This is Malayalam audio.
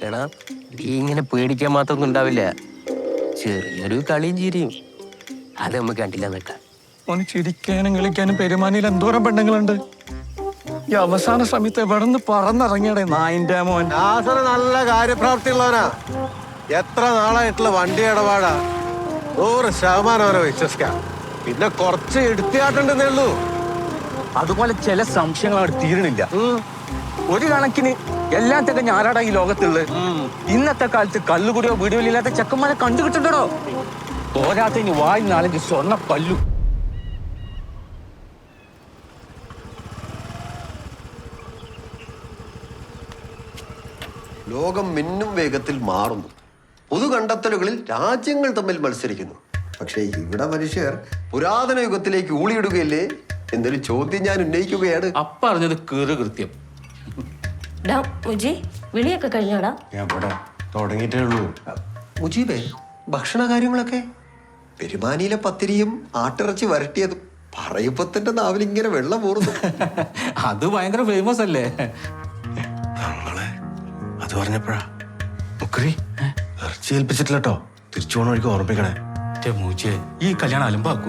എടാ നീ ഇങ്ങനെ പേടിക്കാൻ മാത്രമൊന്നും ഉണ്ടാവില്ല. ചെറിയൊരു കളിയും ചിരിയും അത് നമുക്ക് കണ്ടില്ല നിൽക്കാം. ഓന് ചിരിക്കാനും കളിക്കാനും പെരുമാനിയിൽ എന്തോരം പെണ്ണുങ്ങളുണ്ട്. ഈ അവസാന സമയത്ത് എവിടെ നിന്ന് പറന്നിറങ്ങിയടേ നായിന്റെ മോൻ. നല്ല കാര്യപ്രാപ്തിയുള്ളവനാ. എത്ര നാളായിട്ടുള്ള വണ്ടി ഇടപാടാ. 100% അവരെ വിശ്വസിക്കാം. പിന്നെ കുറച്ച് എടുത്തിയാട്ടുണ്ടെന്നേ ഉള്ളൂ. അതുപോലെ ചില സംശയങ്ങൾ അവിടെ തീരണില്ല. ഒരു കണക്കിന് എല്ലാത്തൊക്കെ ഞാനാടാ ഈ ലോകത്തുള്ളത്. ഇന്നത്തെ കാലത്ത് കല്ലുകുടിയോ വീടുകളിൽ ഇല്ലാത്ത ചെക്കന്മാരെ കണ്ടുകിട്ടുണ്ടോ? പോരാത്തതിന് വായി 4 സ്വർണ്ണ പല്ലു. ലോകം മിന്നും വേഗത്തിൽ മാറുന്നു. പൊതു കണ്ടെത്തലുകളിൽ രാജ്യങ്ങൾ തമ്മിൽ മത്സരിക്കുന്നു. പക്ഷേ ഇവിടെ മനുഷ്യർ പുരാതന യുഗത്തിലേക്ക് ഊളിയിടുകയല്ലേ എന്നൊരു ചോദ്യം ഞാൻ ഉന്നയിക്കുകയാണ്. അപ്പറഞ്ഞത് കൃത്യം. വിളിയൊക്കെ കഴിഞ്ഞോടാ? ഞാൻ ഇവിടെ തുടങ്ങിയിട്ടേ ഉള്ളൂ. മുജീബേ, ഭക്ഷണ കാര്യങ്ങളൊക്കെ പെരുമാനിയിലെ പത്തിരിയും ആട്ടിറച്ചി വരട്ടിയതും പറയുമ്പോ തന്നെ നാവിലിങ്ങനെ വെള്ളം പോറുന്നു. അത് ഭയങ്കര ഫേമസ് അല്ലേ? ഞങ്ങളെ അത് പറഞ്ഞപ്പോഴാ മുക്കറി ഇറച്ചി ഏൽപ്പിച്ചിട്ടില്ല കേട്ടോ. തിരിച്ചു പോണ വഴിക്ക് ഓർമ്മിക്കണേ. ഈ കല്യാണം അലമ്പാക്കൂ.